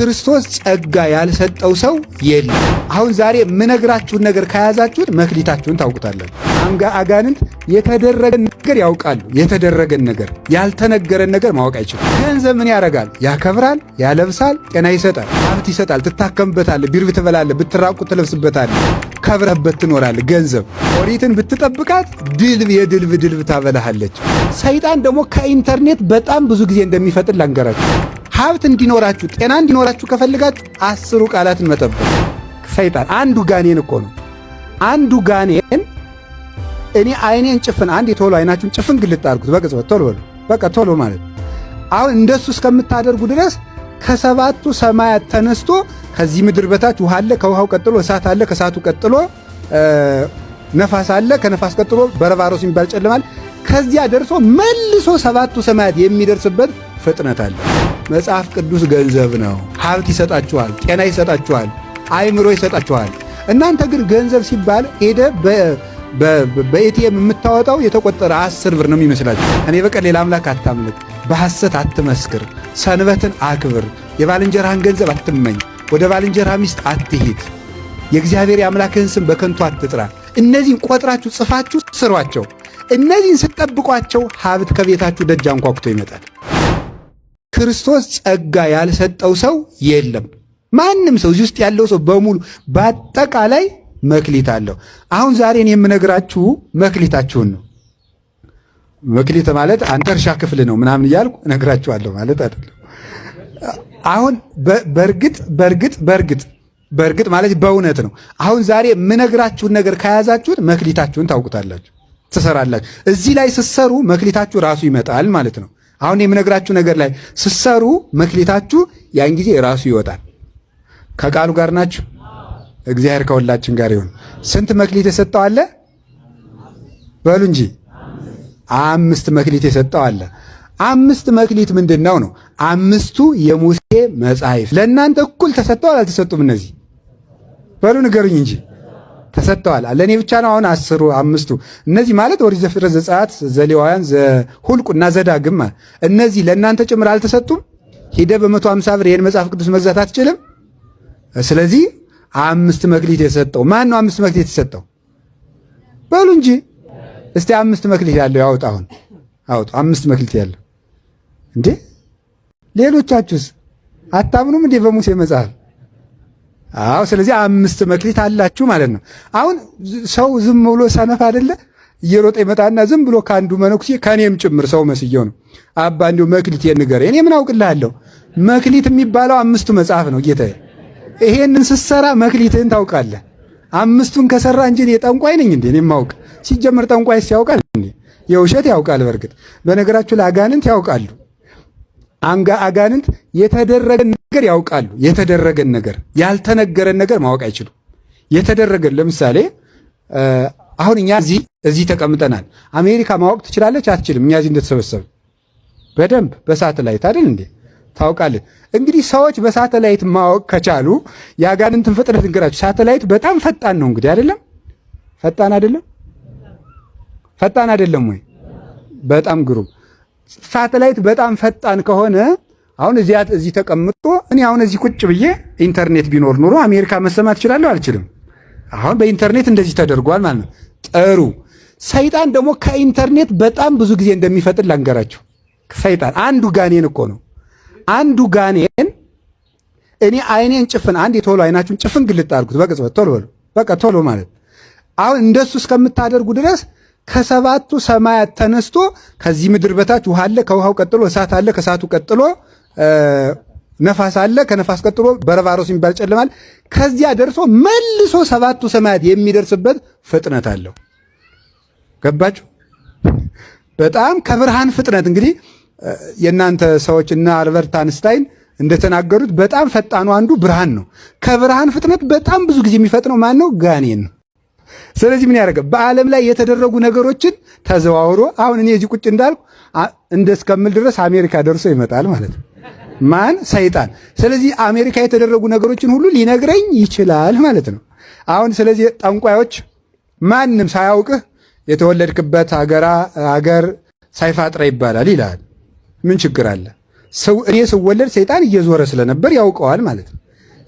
ክርስቶስ ጸጋ ያልሰጠው ሰው የለም። አሁን ዛሬ የምነግራችሁን ነገር ከያዛችሁት መክሊታችሁን ታውቁታላችሁ። አጋንንት የተደረገን ነገር ያውቃሉ። የተደረገን ነገር ያልተነገረን ነገር ማወቅ አይችሉም። ገንዘብ ምን ያደርጋል? ያከብራል፣ ያለብሳል፣ ጤና ይሰጣል፣ ሀብት ይሰጣል። ትታከምበታለህ፣ ቢርብ ትበላለህ፣ ብትራቁት ትለብስበታለህ፣ ከብረህበት ትኖራለህ። ገንዘብ ኦሪትን ብትጠብቃት ድልብ የድልብ ታበላሃለች። ሰይጣን ደግሞ ከኢንተርኔት በጣም ብዙ ጊዜ እንደሚፈጥን ላንገራችሁ። ሀብት እንዲኖራችሁ ጤና እንዲኖራችሁ ከፈልጋችሁ 10 ቃላትን መጠበቅ። ሰይጣን አንዱ ጋኔን እኮ ነው። አንዱ ጋኔን እኔ አይኔን ጭፍን አንድ የቶሎ አይናችሁን ጭፍን ግልጥ አድርጉት በቅጽበት ቶሎ በሉ። በቃ ቶሎ ማለት አሁን እንደሱ እስከምታደርጉ ድረስ ከሰባቱ ሰማያት ተነስቶ ከዚህ ምድር በታች ውሃ አለ፣ ከውሃው ቀጥሎ እሳት አለ፣ ከእሳቱ ቀጥሎ ነፋስ አለ፣ ከነፋስ ቀጥሎ በረባሮስ የሚባል ጨለማ አለ። ከዚያ ደርሶ መልሶ ሰባቱ ሰማያት የሚደርስበት ፍጥነት አለ። መጽሐፍ ቅዱስ ገንዘብ ነው። ሀብት ይሰጣችኋል፣ ጤና ይሰጣችኋል፣ አይምሮ ይሰጣችኋል። እናንተ ግን ገንዘብ ሲባል ሄደ በኤቲኤም የምታወጣው የተቆጠረ 10 ብር ነው የሚመስላችሁ። እኔ በቀር ሌላ አምላክ አታምልክ፣ በሐሰት አትመስክር፣ ሰንበትን አክብር፣ የባልንጀራህን ገንዘብ አትመኝ፣ ወደ ባልንጀራ ሚስት አትሂድ፣ የእግዚአብሔር የአምላክህን ስም በከንቱ አትጥራ። እነዚህን ቆጥራችሁ ጽፋችሁ ስሯቸው። እነዚህን ስትጠብቋቸው ሀብት ከቤታችሁ ደጅ አንኳኩቶ ይመጣል። ክርስቶስ ጸጋ ያልሰጠው ሰው የለም። ማንም ሰው እዚህ ውስጥ ያለው ሰው በሙሉ በአጠቃላይ መክሊት አለው። አሁን ዛሬን የምነግራችሁ መክሊታችሁን ነው። መክሊት ማለት አንተ እርሻ ክፍል ነው ምናምን እያልኩ እነግራችኋለሁ ማለት አይደለም። አሁን በእርግጥ ማለት በእውነት ነው። አሁን ዛሬ የምነግራችሁን ነገር ከያዛችሁት መክሊታችሁን ታውቁታላችሁ፣ ትሰራላችሁ። እዚህ ላይ ስትሰሩ መክሊታችሁ ራሱ ይመጣል ማለት ነው። አሁን የምነግራችሁ ነገር ላይ ስትሰሩ መክሊታችሁ ያን ጊዜ ራሱ ይወጣል። ከቃሉ ጋር ናችሁ? እግዚአብሔር ከሁላችን ጋር ይሁን። ስንት መክሊት የሰጠው አለ? በሉ እንጂ 5 መክሊት የሰጠው አለ። 5 መክሊት ምንድነው ነው? 5ቱ የሙሴ መጻሕፍት ለእናንተ እኩል ተሰጠዋል አልተሰጡም? እነዚህ በሉ ንገሩኝ እንጂ ተሰጠዋል። ለእኔ ብቻ ነው አሁን 5ቱ? እነዚህ ማለት ኦሪት ዘፍጥረት፣ ዘጸአት፣ ዘሌዋውያን፣ ዘሁልቁና ዘዳግም እነዚህ ለእናንተ ጭምር አልተሰጡም? ሂደህ በ150 ብር ይህን መጽሐፍ ቅዱስ መግዛት አትችልም? ስለዚህ 5 መክሊት የሰጠው ማን ነው? 5 መክሊት የሰጠው በሉ እንጂ እስቲ 5 መክሊት ያለው ያውጣ። አሁን አውጡ 5 መክሊት ያለው እንዴ! ሌሎቻችሁስ አታምኑም እንዴ በሙሴ መጽሐፍ? አዎ፣ ስለዚህ 5 መክሊት አላችሁ ማለት ነው። አሁን ሰው ዝም ብሎ ሰነፍ አይደለ? እየሮጠ ይመጣና ዝም ብሎ ከአንዱ መነኩሴ ከኔም ጭምር ሰው መስየው ነው አባ እንዲሁ መክሊት ንገረኝ። እኔ ምን አውቅልሃለሁ? መክሊት የሚባለው 5ቱ መጽሐፍ ነው ጌታዬ። ይሄንን ስትሰራ መክሊትህን ታውቃለህ። 5ቱን ከሰራ እንጂ እኔ ጠንቋይ ነኝ እንዴ? እኔ ማውቅ ሲጀመር ጠንቋይስ ያውቃል እንዴ? የውሸት ያውቃል። በርግጥ በነገራችሁ ላይ አጋንንት ያውቃሉ። አጋንንት የተደረገን ነገር ያውቃሉ። የተደረገን ነገር ያልተነገረን ነገር ማወቅ አይችሉም። የተደረገን ለምሳሌ አሁን እኛ እዚህ ተቀምጠናል። አሜሪካ ማወቅ ትችላለች አትችልም? እኛ እዚህ እንደተሰበሰብን በደንብ በሳተላይት አይደል እንዴ ታውቃለህ። እንግዲህ ሰዎች በሳተላይት ማወቅ ከቻሉ የአጋንንትን ፍጥነት እንገራችሁ። ሳተላይት በጣም ፈጣን ነው እንግዲህ አይደለም? ፈጣን አይደለም? ፈጣን አይደለም ወይ? በጣም ግሩም። ሳተላይት በጣም ፈጣን ከሆነ አሁን እዚህ ተቀምጦ እኔ አሁን እዚህ ቁጭ ብዬ ኢንተርኔት ቢኖር ኑሮ አሜሪካ መሰማት እችላለሁ አልችልም? አሁን በኢንተርኔት እንደዚህ ተደርጓል ማለት ነው። ጥሩ። ሰይጣን ደግሞ ከኢንተርኔት በጣም ብዙ ጊዜ እንደሚፈጥን ላንገራችሁ። ሰይጣን አንዱ ጋኔን እኮ ነው። አንዱ ጋኔን እኔ አይኔን ጭፍን አንድ የቶሎ አይናችሁን ጭፍን ግልጥ አድርጉት በቅጽበት ቶሎ በሉ። በቃ ቶሎ ማለት አሁን እንደሱ እስከምታደርጉ ድረስ ከሰባቱ ሰማያት ተነስቶ ከዚህ ምድር በታች ውሃ አለ፣ ከውሃው ቀጥሎ እሳት አለ፣ ከእሳቱ ቀጥሎ ነፋስ አለ፣ ከነፋስ ቀጥሎ በረባሮስ የሚባል ጨለማ አለ። ከዚያ ደርሶ መልሶ ሰባቱ ሰማያት የሚደርስበት ፍጥነት አለው። ገባችሁ? በጣም ከብርሃን ፍጥነት እንግዲህ የእናንተ ሰዎች እና አልበርት አንስታይን እንደተናገሩት በጣም ፈጣኑ አንዱ ብርሃን ነው። ከብርሃን ፍጥነት በጣም ብዙ ጊዜ የሚፈጥነው ማን ነው? ጋኔን ነው። ስለዚህ ምን ያደርጋል? በዓለም ላይ የተደረጉ ነገሮችን ተዘዋውሮ አሁን እኔ እዚህ ቁጭ እንዳልኩ እንደስከምል ድረስ አሜሪካ ደርሶ ይመጣል ማለት ነው። ማን? ሰይጣን። ስለዚህ አሜሪካ የተደረጉ ነገሮችን ሁሉ ሊነግረኝ ይችላል ማለት ነው። አሁን ስለዚህ ጠንቋዮች ማንም ሳያውቅህ የተወለድክበት ሀገር ሳይፋጥራ ይባላል ይላል። ምን ችግር አለ? እኔ ስወለድ ሰይጣን እየዞረ ስለነበር ያውቀዋል ማለት ነው።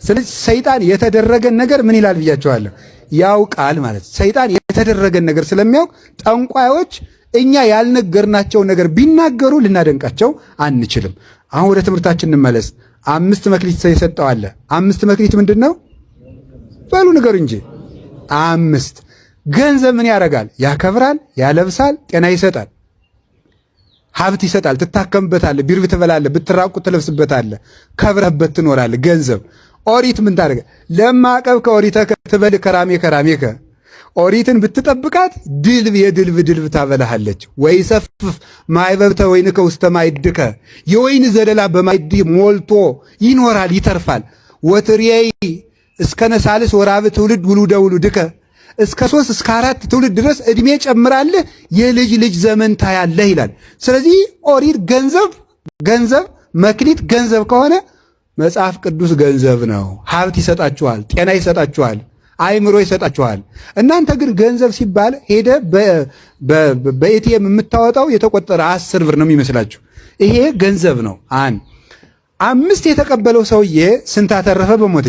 ስለዚህ ሰይጣን የተደረገን ነገር ምን ይላል ብያቸዋለሁ? ያውቃል ማለት ነው። ሰይጣን የተደረገን ነገር ስለሚያውቅ ጠንቋዮች እኛ ያልነገርናቸውን ነገር ቢናገሩ ልናደንቃቸው አንችልም። አሁን ወደ ትምህርታችን እንመለስ። 5 መክሊት የሰጠው አለ። 5 መክሊት ምንድን ነው? በሉ ንገሩ እንጂ። 5 ገንዘብ ምን ያደርጋል? ያከብራል፣ ያለብሳል፣ ጤና ይሰጣል፣ ሀብት ይሰጣል። ትታከምበታለህ፣ ቢርብ ትበላለህ፣ ብትራቁት ትለብስበታለህ፣ ከብረህበት ትኖራለህ። ገንዘብ ኦሪት ምን ታደርገ? ለማቀብ ከኦሪተከ ትበል ከራሜ ከራሜከ ኦሪትን ብትጠብቃት ድልብ የድልብ ድልብ ታበላሃለች። ወይ ሰፍፍ ማይበብተ ወይንከ ውስተ ማይድከ የወይን ዘለላ በማይድ ሞልቶ ይኖራል ይተርፋል። ወትርየይ እስከ ነሳልስ ወራብ ትውልድ ውሉደ ውሉድከ እስከ 3 እስከ 4 ትውልድ ድረስ እድሜ ጨምራለህ፣ የልጅ ልጅ ዘመን ታያለህ ይላል። ስለዚህ ኦሪት ገንዘብ መክሊት ገንዘብ ከሆነ መጽሐፍ ቅዱስ ገንዘብ ነው። ሀብት ይሰጣችኋል፣ ጤና ይሰጣችኋል፣ አይምሮ ይሰጣችኋል። እናንተ ግን ገንዘብ ሲባል ሄደ በኤቲኤም የምታወጣው የተቆጠረ 10 ብር ነው የሚመስላችሁ። ይሄ ገንዘብ ነው። 5 የተቀበለው ሰውዬ ስንት አተረፈ? በሞቴ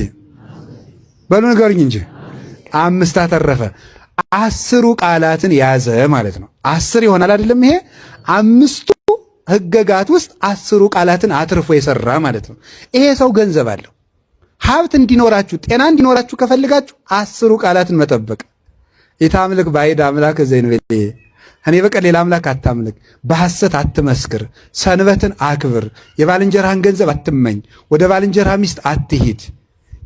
በሉ ንገሩኝ እንጂ 5 አተረፈ። 10 ቃላትን ያዘ ማለት ነው። 10 ይሆናል አይደለም? ይሄ 5ቱ ህገጋት ውስጥ 10 ቃላትን አትርፎ የሰራ ማለት ነው። ይሄ ሰው ገንዘብ አለው። ሀብት እንዲኖራችሁ ጤና እንዲኖራችሁ ከፈልጋችሁ 10 ቃላትን መጠበቅ። ኢታምልክ ባዕድ አምላክ ዘእንበሌ እኔ በቀር ሌላ አምላክ አታምልክ፣ በሐሰት አትመስክር፣ ሰንበትን አክብር፣ የባልንጀራህን ገንዘብ አትመኝ፣ ወደ ባልንጀራ ሚስት አትሂድ፣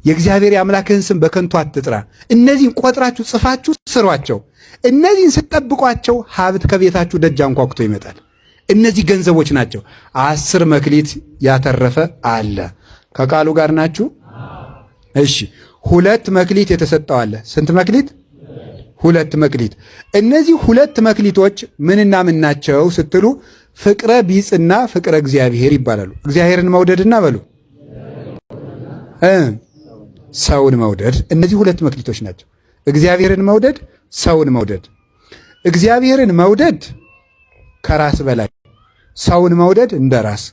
የእግዚአብሔር የአምላክህን ስም በከንቱ አትጥራ። እነዚህን ቆጥራችሁ ጽፋችሁ ስሯቸው። እነዚህን ስትጠብቋቸው ሀብት ከቤታችሁ ደጅ አንኳኩቶ ይመጣል። እነዚህ ገንዘቦች ናቸው። 10 መክሊት ያተረፈ አለ። ከቃሉ ጋር ናችሁ? እሺ 2 መክሊት የተሰጠው አለ። ስንት መክሊት? 2 መክሊት። እነዚህ 2 መክሊቶች ምንና ምን ናቸው ስትሉ ፍቅረ ቢጽና ፍቅረ እግዚአብሔር ይባላሉ። እግዚአብሔርን መውደድና በሉ ሰውን መውደድ። እነዚህ 2 መክሊቶች ናቸው። እግዚአብሔርን መውደድ፣ ሰውን መውደድ። እግዚአብሔርን መውደድ ከራስ በላይ፣ ሰውን መውደድ እንደ ራስ።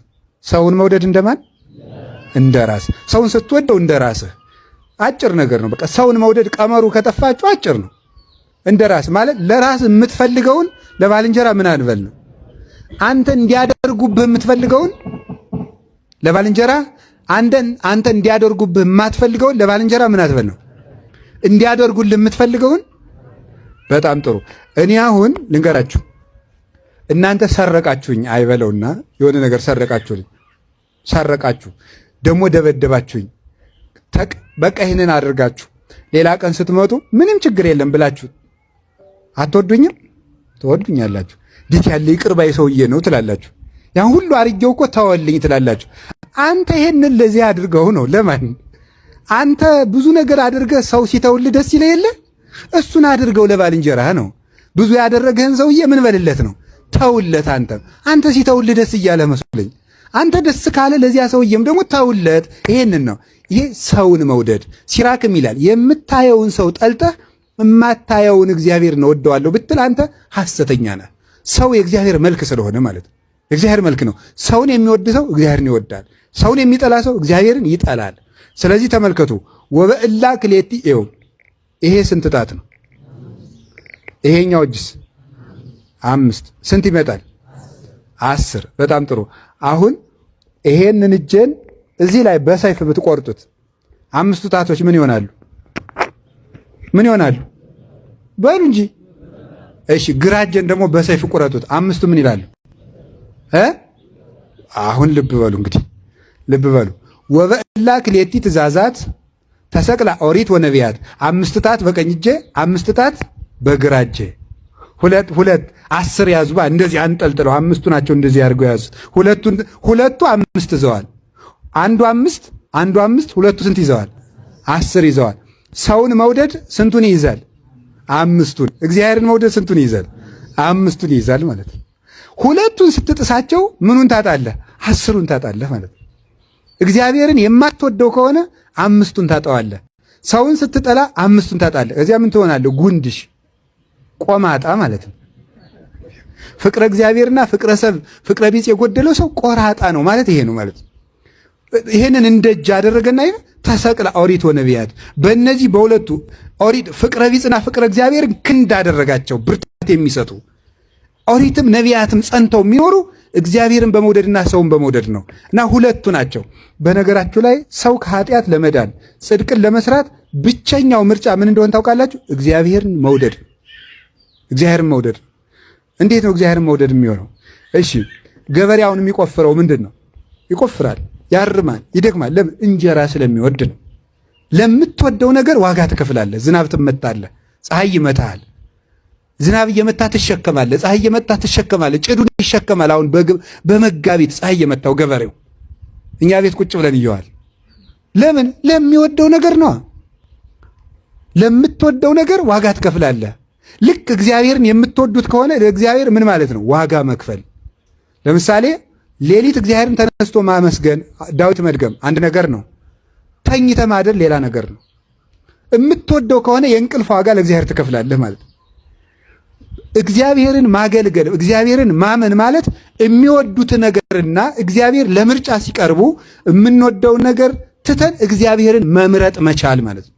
ሰውን መውደድ እንደማን? እንደ ራስ። ሰውን ስትወደው እንደ ራስህ። አጭር ነገር ነው። በቃ ሰውን መውደድ ቀመሩ ከጠፋችሁ አጭር ነው። እንደ ራስ ማለት ለራስ የምትፈልገውን ለባልንጀራ ምን አልበል ነው። አንተ እንዲያደርጉብህ የምትፈልገውን ለባልንጀራ አንተ እንዲያደርጉብህ የማትፈልገውን ለባልንጀራ ምን አትበል ነው። እንዲያደርጉልህ የምትፈልገውን። በጣም ጥሩ። እኔ አሁን ልንገራችሁ። እናንተ ሰረቃችሁኝ አይበለውና የሆነ ነገር ሰረቃችሁ ደግሞ ደበደባችሁኝ። በቃ ይህንን አድርጋችሁ ሌላ ቀን ስትመጡ ምንም ችግር የለም ብላችሁ አትወዱኝም? ትወዱኛላችሁ። እንዴት ያለ ይቅር ባይ ሰውዬ ነው ትላላችሁ። ያን ሁሉ አርጌው እኮ ተወልኝ ትላላችሁ። አንተ ይሄንን ለዚህ አድርገው ነው ለማን? አንተ ብዙ ነገር አድርገህ ሰው ሲተውልህ ደስ ይለህ የለ? እሱን አድርገው ለባልንጀራህ ነው። ብዙ ያደረገህን ሰውዬ ምን በልለት ነው? ተውለት። አንተ ሲተውልህ ደስ እያለ መስሎኝ። አንተ ደስ ካለ ለዚያ ሰውዬም ደግሞ ተውለት። ይሄንን ነው። ይሄ ሰውን መውደድ። ሲራክም ይላል የምታየውን ሰው ጠልተህ የማታየውን እግዚአብሔርን እወደዋለሁ ብትል አንተ ሐሰተኛ ነህ። ሰው የእግዚአብሔር መልክ ስለሆነ ማለት ነው። የእግዚአብሔር መልክ ነው። ሰውን የሚወድ ሰው እግዚአብሔርን ይወዳል። ሰውን የሚጠላ ሰው እግዚአብሔርን ይጠላል። ስለዚህ ተመልከቱ። ወበእላ ክሌቲ ኤው ይሄ ስንት ጣት ነው? ይሄኛው እጅስ 5 ስንት ይመጣል? 10። በጣም ጥሩ። አሁን ይሄንን እጄን እዚህ ላይ በሰይፍ ብትቆርጡት 5ቱ ጣቶች ምን ይሆናሉ? ምን ይሆናሉ? በሉ እንጂ። እሺ ግራ እጄን ደግሞ በሰይፍ ቁረጡት 5ቱ ምን ይላሉ? አሁን ልብ በሉ እንግዲህ ልብ በሉ። ወበእላ ክሌቲ ትእዛዛት ተሰቅላ ኦሪት ወነቢያት 5 ጣት በቀኝ እጄ 5 ጣት በግራ እጄ። ሁለት 10 ያዙ። እንደዚህ አንጠልጥለው 5ቱ ናቸው እንደዚህ አድርገው ያዙ። ሁለቱ 5 ይዘዋል። አንዱ 5 ሁለቱ ስንት ይዘዋል? 10 ይዘዋል። ሰውን መውደድ ስንቱን ይይዛል? 5ቱን። እግዚአብሔርን መውደድ ስንቱን ይይዛል? 5ቱን ይይዛል ማለት ነው። ሁለቱን ስትጥሳቸው ምኑን ታጣለህ? 10ሩን ታጣለህ ማለት ነው። እግዚአብሔርን የማትወደው ከሆነ 5ቱን ታጣዋለህ። ሰውን ስትጠላ 5ቱን ታጣለህ። እዚያ ምን ትሆናለህ? ጉንድሽ ቆማጣ ማለት ነው። ፍቅረ እግዚአብሔርና ፍቅረ ሰብ ፍቅረ ቢጽ የጎደለው ሰው ቆራጣ ነው ማለት ይሄ ነው ማለት። ይሄንን እንደ እጅ አደረገና ተሰቅላ ኦሪት ወነቢያት በእነዚህ በሁለቱ ኦሪት ፍቅረ ቢጽና ፍቅረ እግዚአብሔር ክንድ አደረጋቸው ብርታት የሚሰጡ ኦሪትም ነቢያትም ጸንተው የሚኖሩ እግዚአብሔርን በመውደድና ሰውን በመውደድ ነው እና ሁለቱ ናቸው። በነገራችሁ ላይ ሰው ከኃጢአት ለመዳን ጽድቅን ለመስራት ብቸኛው ምርጫ ምን እንደሆነ ታውቃላችሁ? እግዚአብሔርን መውደድ። እግዚአብሔርን መውደድ። እንዴት ነው እግዚአብሔርን መውደድ የሚሆነው? እሺ ገበሬውን የሚቆፍረው ምንድን ነው? ይቆፍራል፣ ያርማል፣ ይደክማል። ለምን? እንጀራ ስለሚወድ ነው። ለምትወደው ነገር ዋጋ ትከፍላለህ። ዝናብ ትመታለህ፣ ፀሐይ ይመታሃል። ዝናብ እየመታ ትሸከማለህ፣ ፀሐይ እየመታ ትሸከማለህ። ጭዱን ይሸከማል። አሁን በመጋቢት ፀሐይ እየመታው ገበሬው እኛ ቤት ቁጭ ብለን እየዋል። ለምን? ለሚወደው ነገር ነው። ለምትወደው ነገር ዋጋ ትከፍላለህ። ልክ እግዚአብሔርን የምትወዱት ከሆነ ለእግዚአብሔር ምን ማለት ነው? ዋጋ መክፈል። ለምሳሌ ሌሊት እግዚአብሔርን ተነስቶ ማመስገን፣ ዳዊት መድገም አንድ ነገር ነው። ተኝተ ማደር ሌላ ነገር ነው። የምትወደው ከሆነ የእንቅልፍ ዋጋ ለእግዚአብሔር ትከፍላለህ ማለት ነው። እግዚአብሔርን ማገልገል እግዚአብሔርን ማመን ማለት የሚወዱት ነገርና እግዚአብሔር ለምርጫ ሲቀርቡ የምንወደው ነገር ትተን እግዚአብሔርን መምረጥ መቻል ማለት ነው።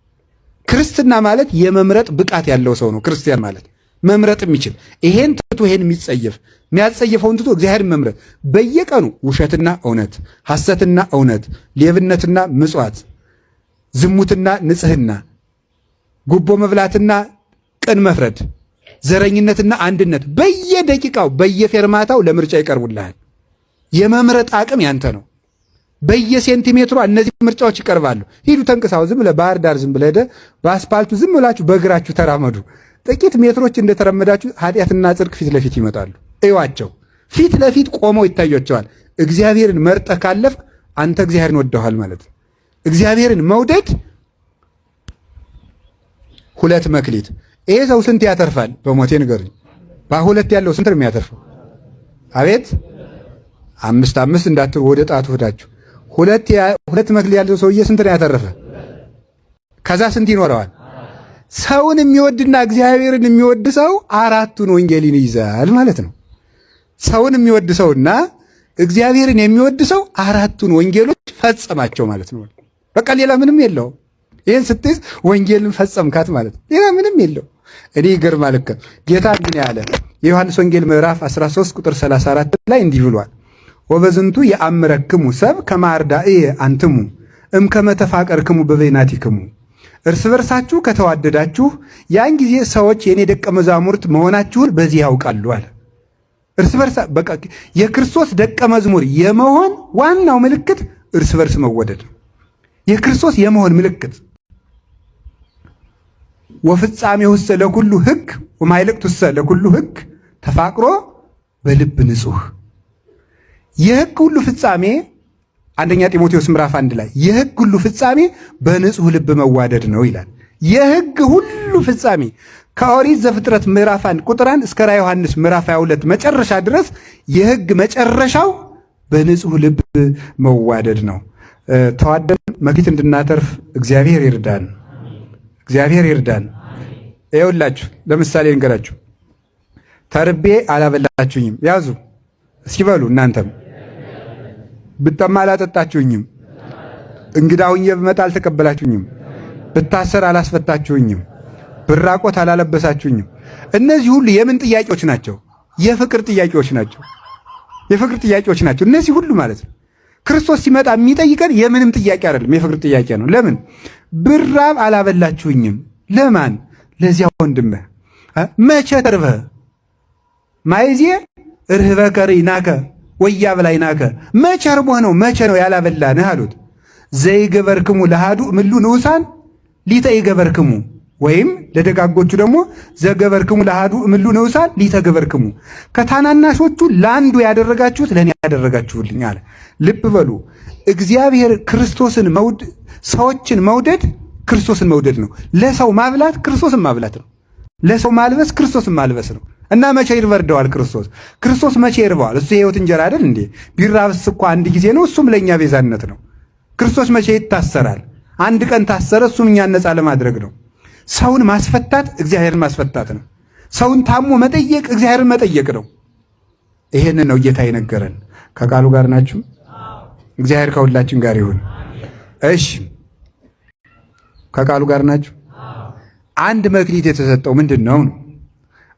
ክርስትና ማለት የመምረጥ ብቃት ያለው ሰው ነው። ክርስቲያን ማለት መምረጥ የሚችል ይሄን ትቶ ይሄን የሚጸየፍ የሚያጸየፈውን ትቶ እግዚአብሔርን መምረጥ በየቀኑ ውሸትና እውነት፣ ሐሰትና እውነት፣ ሌብነትና ምጽዋት፣ ዝሙትና ንጽህና፣ ጉቦ መብላትና ቅን መፍረድ፣ ዘረኝነትና አንድነት በየደቂቃው በየፌርማታው ለምርጫ ይቀርቡልሃል። የመምረጥ አቅም ያንተ ነው። በየሴንቲሜትሩ እነዚህ ምርጫዎች ይቀርባሉ። ሂዱ ተንቅሳው፣ ዝም ብለህ ባህር ዳር ዝም ብለህ በአስፓልቱ ዝም ብላችሁ በእግራችሁ ተራመዱ። ጥቂት ሜትሮች እንደተራመዳችሁ ኃጢአትና ጽድቅ ፊት ለፊት ይመጣሉ። እዩዋቸው፣ ፊት ለፊት ቆመው ይታያቸዋል። እግዚአብሔርን መርጠህ ካለፍ አንተ እግዚአብሔርን ወደዋል ማለት ነው። እግዚአብሔርን መውደድ ሁለት መክሊት። ይሄ ሰው ስንት ያተርፋል? በሞቴ ንገሩኝ። በሁለት ያለው ስንት ነው የሚያተርፈው? አቤት 5 እንዳትሩ ወደ ጣቱ ሄዳችሁ። ሁለት መክሊት ያለው ሰውዬ ስንት ነው ያተረፈ? ከዛ ስንት ይኖረዋል? ሰውን የሚወድና እግዚአብሔርን የሚወድ ሰው አራቱን ወንጌልን ይይዛል ማለት ነው። ሰውን የሚወድ ሰውና እግዚአብሔርን የሚወድ ሰው አራቱን ወንጌሎች ፈጸማቸው ማለት ነው። በቃ ሌላ ምንም የለው። ይህን ስትይዝ ወንጌልን ፈጸምካት ማለት ነው። ሌላ ምንም የለው። እኔ ይገርማል እኮ ጌታ ግን ያለ የዮሐንስ ወንጌል ምዕራፍ 13 ቁጥር 34 ላይ እንዲህ ብሏል። ወበዝንቱ የአምረክሙ ሰብ ከማርዳእየ አንትሙ እምከመ ተፋቀርክሙ በበይናቲክሙ። እርስ በርሳችሁ ከተዋደዳችሁ ያን ጊዜ ሰዎች የኔ ደቀ መዛሙርት መሆናችሁን በዚህ ያውቃሉ አለ። እርስ በርሳ በቃ የክርስቶስ ደቀ መዝሙር የመሆን ዋናው ምልክት እርስ በርስ መወደድ ነው። የክርስቶስ የመሆን ምልክት ወፍጻሜውሰ ለኩሉ ሕግ ወማይልቅቱሰ ለኩሉ ሕግ ተፋቅሮ በልብ ንጹሕ። የሕግ ሁሉ ፍጻሜ አንደኛ ጢሞቴዎስ ምዕራፍ 1 ላይ የሕግ ሁሉ ፍጻሜ በንጹሕ ልብ መዋደድ ነው ይላል። የሕግ ሁሉ ፍጻሜ ከኦሪት ዘፍጥረት ምዕራፍ 1 ቁጥር 1 እስከ ራዕየ ዮሐንስ ምዕራፍ 22 መጨረሻ ድረስ የሕግ መጨረሻው በንጹሕ ልብ መዋደድ ነው። ተዋደን መክሊት እንድናተርፍ እግዚአብሔር ይርዳን። እግዚአብሔር ይርዳን። ይኸውላችሁ ለምሳሌ እንገራችሁ። ተርቤ አላበላችሁኝም፣ ያዙ እስኪ በሉ እናንተም። ብጠማ አላጠጣችሁኝም፣ እንግዳ ሁኜ ብመጣ አልተቀበላችሁኝም፣ ብታሰር አላስፈታችሁኝም፣ ብራቆት አላለበሳችሁኝም። እነዚህ ሁሉ የምን ጥያቄዎች ናቸው? የፍቅር ጥያቄዎች ናቸው። የፍቅር ጥያቄዎች ናቸው እነዚህ ሁሉ ማለት ነው። ክርስቶስ ሲመጣ የሚጠይቀን የምንም ጥያቄ አይደለም፣ የፍቅር ጥያቄ ነው። ለምን? ብራብ አላበላችሁኝም። ለማን? ለዚያ ወንድምህ። መቼ ተርበህ? ማይዜ ርህበከ ርኢናከ ወያብላዕናከ። መቼ ርቦህ ነው? መቼ ነው ያላበላንህ አሉት። ዘይገበርክሙ ለአሐዱ እምእሉ ንዑሳን ሊተ ይገበርክሙ፣ ወይም ለደጋጎቹ ደግሞ ዘገበርክሙ ለአሐዱ እምእሉ ንዑሳን ሊተ ገበርክሙ። ከታናናሾቹ ለአንዱ ያደረጋችሁት ለእኔ ያደረጋችሁልኝ አለ። ልብ በሉ፣ እግዚአብሔር ክርስቶስን ሰዎችን መውደድ ክርስቶስን መውደድ ነው። ለሰው ማብላት ክርስቶስን ማብላት ነው። ለሰው ማልበስ ክርስቶስን ማልበስ ነው። እና መቼ ይርበርደዋል ክርስቶስ? ክርስቶስ መቼ ይርበዋል? እሱ የሕይወት እንጀራ አይደል እንዴ? ቢራብስ እኮ አንድ ጊዜ ነው፣ እሱም ለእኛ ቤዛነት ነው። ክርስቶስ መቼ ይታሰራል? አንድ ቀን ታሰረ፣ እሱም እኛን ነፃ ለማድረግ ነው። ሰውን ማስፈታት እግዚአብሔርን ማስፈታት ነው። ሰውን ታሞ መጠየቅ እግዚአብሔርን መጠየቅ ነው። ይሄንን ነው ጌታ የነገረን። ከቃሉ ጋር ናችሁ? እግዚአብሔር ከሁላችን ጋር ይሁን። እሺ ከቃሉ ጋር ናችሁ? አንድ መክሊት የተሰጠው ምንድን ነው?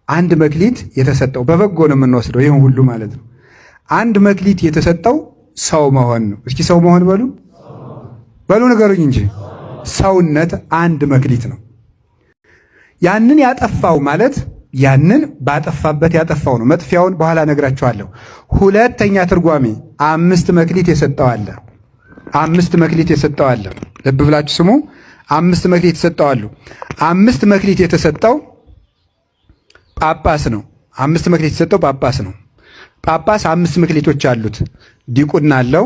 አንድ መክሊት የተሰጠው በበጎ ነው የምንወስደው ይሄን ሁሉ ማለት ነው። አንድ መክሊት የተሰጠው ሰው መሆን ነው። እስኪ ሰው መሆን በሉ በሉ ንገሩኝ እንጂ ሰውነት አንድ መክሊት ነው። ያንን ያጠፋው ማለት ያንን ባጠፋበት ያጠፋው ነው። መጥፊያውን በኋላ ነግራችኋለሁ። ሁለተኛ ትርጓሜ 5 መክሊት የሰጠው አለ። 5 መክሊት የሰጠው አለ። ልብ ብላችሁ ስሙ። 5 መክሊት የሰጠው አሉ። 5 መክሊት የተሰጠው ጳጳስ ነው። 5 መክሊት የተሰጠው ጳጳስ ነው። ጳጳስ 5 መክሊቶች አሉት። ዲቁና አለው፣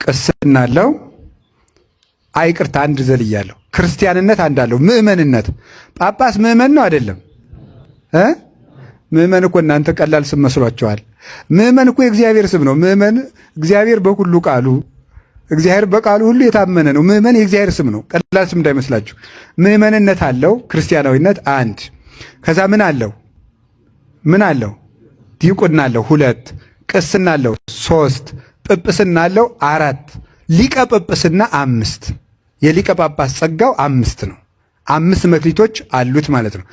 ቅስና አለው፣ አይቅርታ አንድ ዘልያለሁ፣ ክርስቲያንነት አንድ አለው፣ ምእመንነት። ጳጳስ ምእመን ነው አይደለም? ምእመን እኮ እናንተ ቀላል ስም መስሏቸዋል። ምእመን እኮ የእግዚአብሔር ስም ነው። ምእመን እግዚአብሔር በሁሉ ቃሉ እግዚአብሔር በቃሉ ሁሉ የታመነ ነው። ምእመን የእግዚአብሔር ስም ነው። ቀላል ስም እንዳይመስላችሁ። ምእመንነት አለው፣ ክርስቲያናዊነት አንድ። ከዛ ምን አለው? ምን አለው? ዲቁና አለው 2፣ ቅስና አለው 3፣ ጵጵስና አለው 4፣ ሊቀ ጵጵስና 5። የሊቀ ጳጳስ ጸጋው 5 ነው። 5 መክሊቶች አሉት ማለት ነው።